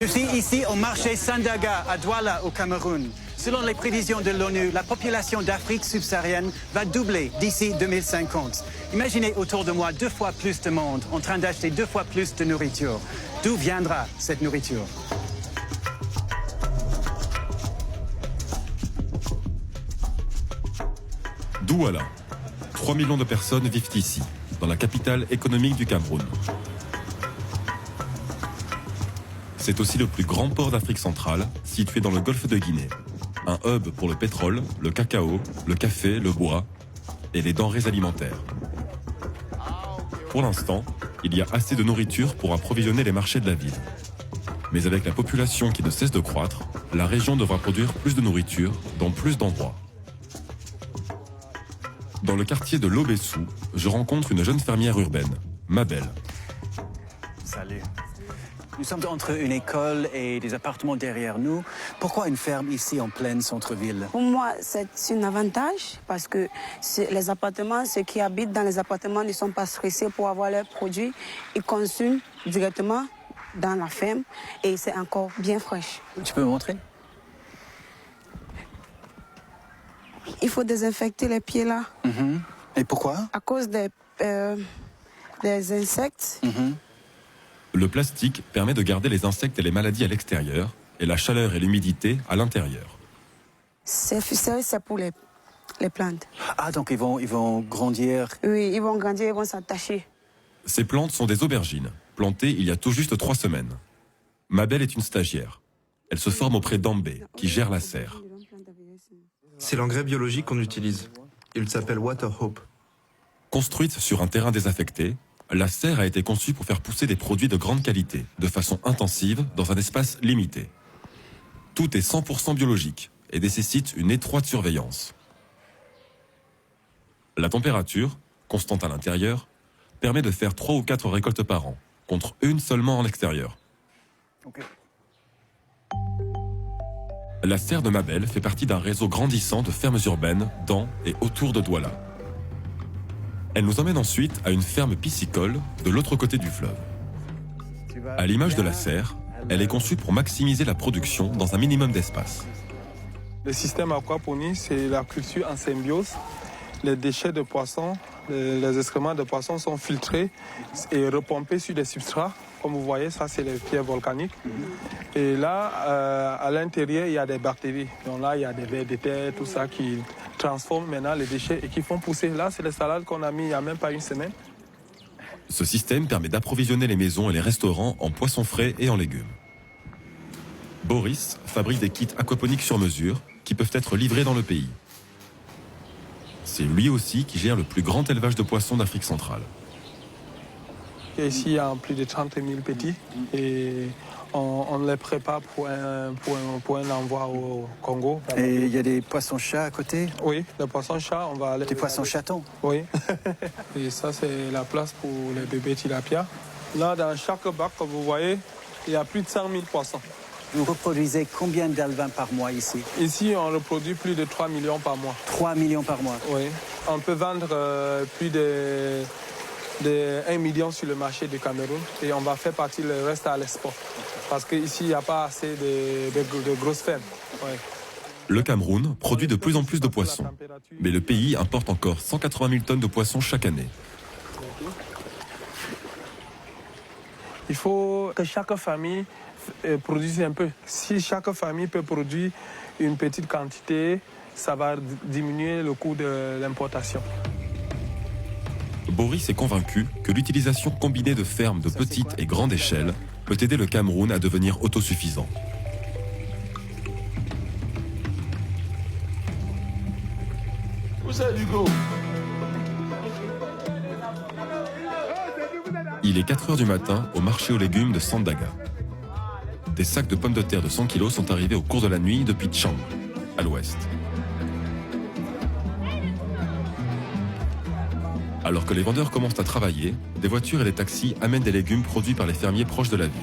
Je suis ici au marché Sandaga à Douala au Cameroun. Selon les prévisions de l'ONU, la population d'Afrique subsaharienne va doubler d'ici 2050. Imaginez autour de moi 2 fois plus de monde en train d'acheter 2 fois plus de nourriture. D'où viendra cette nourriture? Douala. 3 millions de personnes vivent ici, dans la capitale économique du Cameroun. C'est aussi le plus grand port d'Afrique centrale, situé dans le golfe de Guinée. Un hub pour le pétrole, le cacao, le café, le bois et les denrées alimentaires. Pour l'instant, il y a assez de nourriture pour approvisionner les marchés de la ville. Mais avec la population qui ne cesse de croître, la région devra produire plus de nourriture dans plus d'endroits. Dans le quartier de Lobessou, je rencontre une jeune fermière urbaine, Mabel. Salut. Nous sommes entre une école et des appartements derrière nous. Pourquoi une ferme ici en pleine centre-ville? Pour moi, c'est un avantage parce que les appartements, ceux qui habitent dans les appartements ne sont pas stressés pour avoir leurs produits. Ils consomment directement dans la ferme et c'est encore bien fraîche. Tu peux me montrer? Il faut désinfecter les pieds là. Et pourquoi? À cause des insectes. Le plastique permet de garder les insectes et les maladies à l'extérieur et la chaleur et l'humidité à l'intérieur. C'est pour les plantes. Ah, donc ils vont grandir. Oui, ils vont grandir, ils vont s'attacher. Ces plantes sont des aubergines, plantées il y a tout juste 3 semaines. Mabel est une stagiaire. Elle se forme auprès d'Ambé, qui gère la serre. C'est l'engrais biologique qu'on utilise. Il s'appelle Water Hope. Construite sur un terrain désaffecté, la serre a été conçue pour faire pousser des produits de grande qualité, de façon intensive, dans un espace limité. Tout est 100% biologique et nécessite une étroite surveillance. La température, constante à l'intérieur, permet de faire 3 ou 4 récoltes par an, contre une seulement en extérieur. Okay. La serre de Mabel fait partie d'un réseau grandissant de fermes urbaines dans et autour de Douala. Elle nous emmène ensuite à une ferme piscicole de l'autre côté du fleuve. À l'image de la serre, elle est conçue pour maximiser la production dans un minimum d'espace. Le système aquaponie, c'est la culture en symbiose. Les déchets de poissons, les excréments de poissons sont filtrés et repompés sur des substrats. Comme vous voyez, ça c'est les pierres volcaniques. Et là, à l'intérieur, il y a des bactéries. Donc là, il y a des vers de terre, tout ça qui transforment maintenant les déchets et qui font pousser. Là, c'est les salades qu'on a mis il n'y a même pas une semaine. Ce système permet d'approvisionner les maisons et les restaurants en poissons frais et en légumes. Boris fabrique des kits aquaponiques sur mesure qui peuvent être livrés dans le pays. C'est lui aussi qui gère le plus grand élevage de poissons d'Afrique centrale. Et ici, il y a plus de 30 000 petits et on les prépare pour un envoi au Congo. Et il y a des poissons-chats à côté? Oui, les poissons-chats, on va aller... Des poissons-chatons? Oui. Et ça, c'est la place pour les bébés tilapia. Là, dans chaque bac, comme vous voyez, il y a plus de 100 000 poissons. Vous reproduisez combien d'alevins par mois ici? Ici, on reproduit plus de 3 millions par mois. 3 millions par mois? Oui. On peut vendre plus de 1 million sur le marché du Cameroun et on va faire partie le reste à l'export. Parce qu'ici, il n'y a pas assez de grosses fermes. Ouais. Le Cameroun produit de plus en plus de poissons, mais le pays importe encore 180 000 tonnes de poissons chaque année. Il faut que chaque famille produise un peu. Si chaque famille peut produire une petite quantité, ça va diminuer le coût de l'importation. Boris est convaincu que l'utilisation combinée de fermes de petite et grande échelle peut aider le Cameroun à devenir autosuffisant. Il est 4 h du matin au marché aux légumes de Sandaga. Des sacs de pommes de terre de 100 kg sont arrivés au cours de la nuit depuis Tchang, à l'ouest. Alors que les vendeurs commencent à travailler, des voitures et des taxis amènent des légumes produits par les fermiers proches de la ville.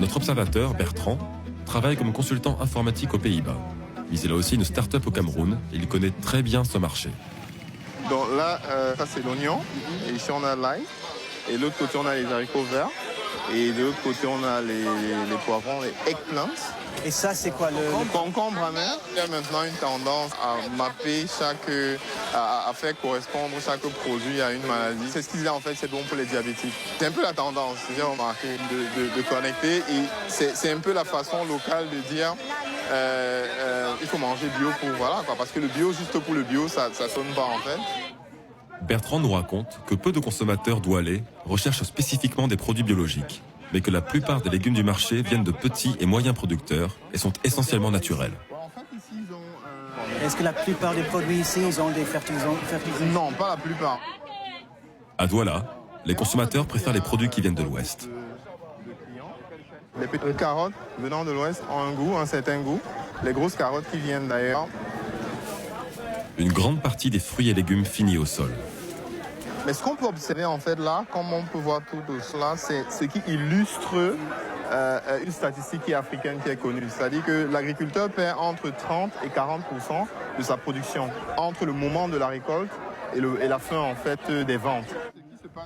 Notre observateur, Bertrand, travaille comme consultant informatique aux Pays-Bas. Mais il a aussi une start-up au Cameroun et il connaît très bien ce marché. Donc là, ça c'est l'oignon. Et ici on a l'ail. et de l'autre côté, on a les haricots verts. Et de l'autre côté, on a les poivrons, les eggplants. Et ça, c'est quoi Le concombre amer. Il y a maintenant une tendance à mapper à faire correspondre chaque produit à une maladie. C'est ce qu'ils disent en fait, c'est bon pour les diabétiques. C'est un peu la tendance, j'ai remarqué, de connecter. Et c'est un peu la façon locale de dire il faut manger bio pour voilà quoi. Parce que le bio, juste pour le bio, ça sonne pas en fait. Bertrand nous raconte que peu de consommateurs doualais recherchent spécifiquement des produits biologiques, mais que la plupart des légumes du marché viennent de petits et moyens producteurs et sont essentiellement naturels. Est-ce que la plupart des produits ici, ils ont des fertilisants? Non, pas la plupart. À Douala, les consommateurs préfèrent les produits qui viennent de l'Ouest. Les petites carottes venant de l'Ouest ont un certain goût. Les grosses carottes qui viennent d'ailleurs. Une grande partie des fruits et légumes finit au sol. Mais ce qu'on peut observer en fait là, comme on peut voir tout cela, c'est ce qui illustre une statistique qui est africaine, qui est connue. C'est-à-dire que l'agriculteur perd entre 30 et 40% de sa production entre le moment de la récolte et la fin en fait des ventes.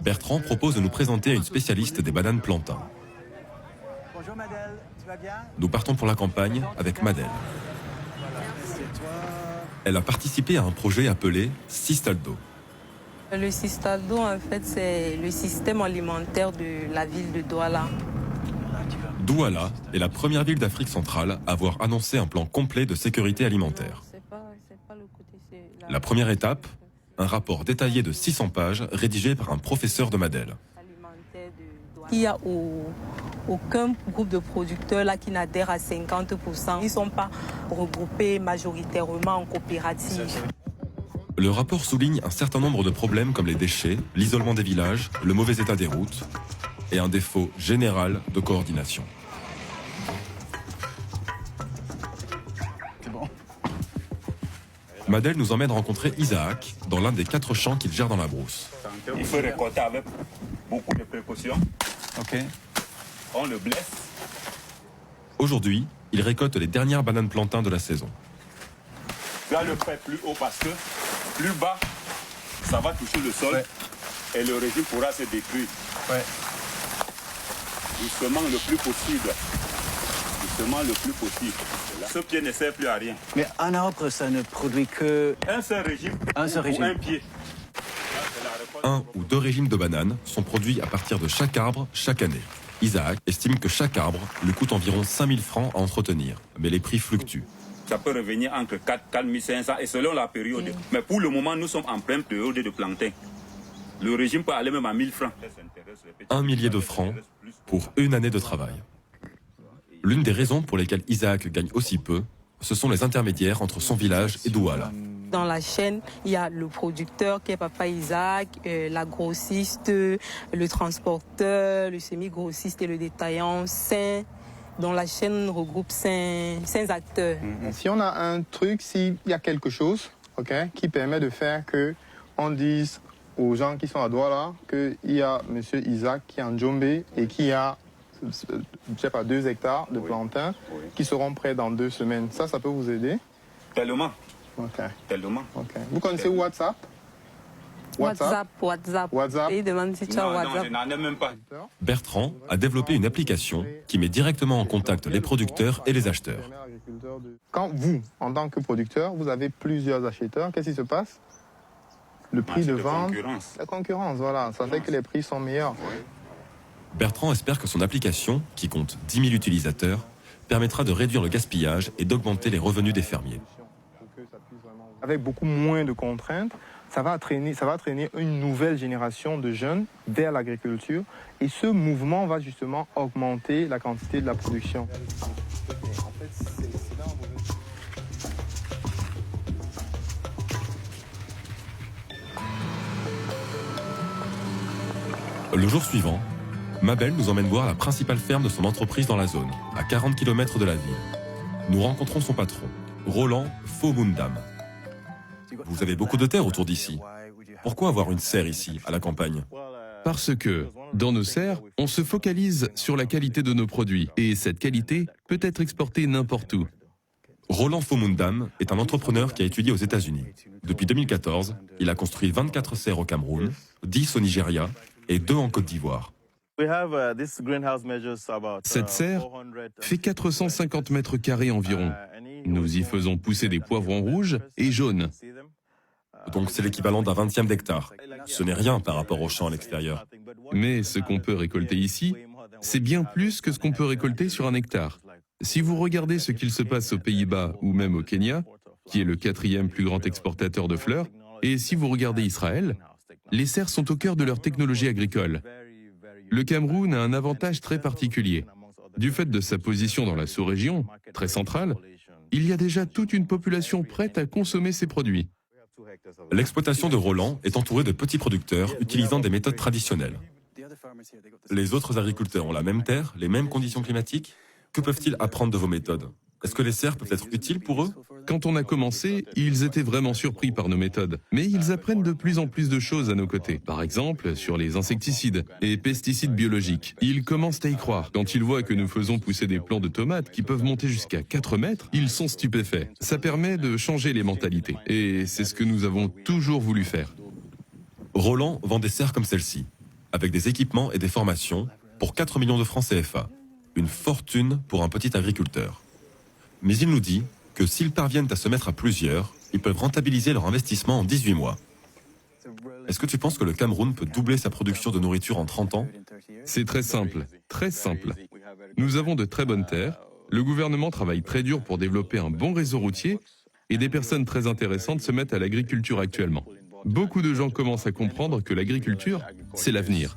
Bertrand propose de nous présenter à une spécialiste des bananes plantains. Bonjour Madel, tu vas bien? Nous partons pour la campagne avec Madel. Elle a participé à un projet appelé Sistaldo. Le Sistaldo, en fait, c'est le système alimentaire de la ville de Douala. Douala est la première ville d'Afrique centrale à avoir annoncé un plan complet de sécurité alimentaire. La première étape, un rapport détaillé de 600 pages rédigé par un professeur de Madel. Il n'y a aucun groupe de producteurs là qui n'adhère à 50%. Ils ne sont pas regroupés majoritairement en coopérative. Le rapport souligne un certain nombre de problèmes comme les déchets, l'isolement des villages, le mauvais état des routes et un défaut général de coordination. Madel nous emmène rencontrer Isaac dans l'un des 4 champs qu'il gère dans la brousse. Il faut récolter avec beaucoup de précautions. Ok. On le blesse. Aujourd'hui, il récolte les dernières bananes plantains de la saison. Tu dois le faire plus haut parce que plus bas, ça va toucher le sol et le régime pourra se détruire. Doucement le plus possible. Doucement le plus possible. Ce pied ne sert plus à rien. Mais un arbre, ça ne produit que... Un seul régime. Un seul régime. Ou un pied. 1 ou 2 régimes de bananes sont produits à partir de chaque arbre chaque année. Isaac estime que chaque arbre lui coûte environ 5 000 francs à entretenir, mais les prix fluctuent. Ça peut revenir entre 4 4 500 et selon la période. Mais pour le moment, nous sommes en pleine période de plantain. Le régime peut aller même à 1000 francs. 1 millier de francs pour une année de travail. L'une des raisons pour lesquelles Isaac gagne aussi peu, ce sont les intermédiaires entre son village et Douala. Dans la chaîne, il y a le producteur qui est Papa Isaac, la grossiste, le transporteur, le semi-grossiste et le détaillant. Dans la chaîne regroupe 5 acteurs. Si on a un truc, s'il y a quelque chose qui permet de faire que on dise aux gens qui sont à Douala qu'il y a M. Isaac qui est en Djombe et qui a 2 hectares de plantains qui seront prêts dans 2 semaines. Ça peut vous aider? Tellement. Tellement. Vous connaissez WhatsApp? WhatsApp. Et demande si tu as WhatsApp. Non, je n'en ai même pas. Bertrand a développé une application qui met directement en contact les producteurs et les acheteurs. Quand vous, en tant que producteur, vous avez plusieurs acheteurs, qu'est-ce qui se passe? Le prix de vente, la concurrence, voilà. Ça fait que les prix sont meilleurs. Bertrand espère que son application, qui compte 10 000 utilisateurs, permettra de réduire le gaspillage et d'augmenter les revenus des fermiers. Avec beaucoup moins de contraintes, ça va traîner une nouvelle génération de jeunes vers l'agriculture et ce mouvement va justement augmenter la quantité de la production. Le jour suivant, Mabel nous emmène voir la principale ferme de son entreprise dans la zone, à 40 km de la ville. Nous rencontrons son patron, Roland Fomundam. Vous avez beaucoup de terre autour d'ici. Pourquoi avoir une serre ici, à la campagne? Parce que, dans nos serres, on se focalise sur la qualité de nos produits. Et cette qualité peut être exportée n'importe où. Roland Fomundam est un entrepreneur qui a étudié aux États-Unis. Depuis 2014, il a construit 24 serres au Cameroun, 10 au Nigeria et 2 en Côte d'Ivoire. Cette serre fait 450 mètres carrés environ. Nous y faisons pousser des poivrons rouges et jaunes. Donc c'est l'équivalent d'un 20e d'hectare. Ce n'est rien par rapport aux champs à l'extérieur. Mais ce qu'on peut récolter ici, c'est bien plus que ce qu'on peut récolter sur un hectare. Si vous regardez ce qu'il se passe aux Pays-Bas ou même au Kenya, qui est le 4e plus grand exportateur de fleurs, et si vous regardez Israël, les serres sont au cœur de leur technologie agricole. Le Cameroun a un avantage très particulier. Du fait de sa position dans la sous-région, très centrale, il y a déjà toute une population prête à consommer ces produits. L'exploitation de Roland est entourée de petits producteurs utilisant des méthodes traditionnelles. Les autres agriculteurs ont la même terre, les mêmes conditions climatiques. Que peuvent-ils apprendre de vos méthodes? Est-ce que les serres peuvent être utiles pour eux? Quand on a commencé, ils étaient vraiment surpris par nos méthodes. Mais ils apprennent de plus en plus de choses à nos côtés. Par exemple, sur les insecticides et pesticides biologiques. Ils commencent à y croire. Quand ils voient que nous faisons pousser des plants de tomates qui peuvent monter jusqu'à 4 mètres, ils sont stupéfaits. Ça permet de changer les mentalités. Et c'est ce que nous avons toujours voulu faire. Roland vend des serres comme celle-ci, avec des équipements et des formations, pour 4 millions de francs CFA. Une fortune pour un petit agriculteur. Mais il nous dit que s'ils parviennent à se mettre à plusieurs, ils peuvent rentabiliser leur investissement en 18 mois. Est-ce que tu penses que le Cameroun peut doubler sa production de nourriture en 30 ans? C'est très simple, très simple. Nous avons de très bonnes terres, le gouvernement travaille très dur pour développer un bon réseau routier et des personnes très intéressantes se mettent à l'agriculture actuellement. Beaucoup de gens commencent à comprendre que l'agriculture, c'est l'avenir.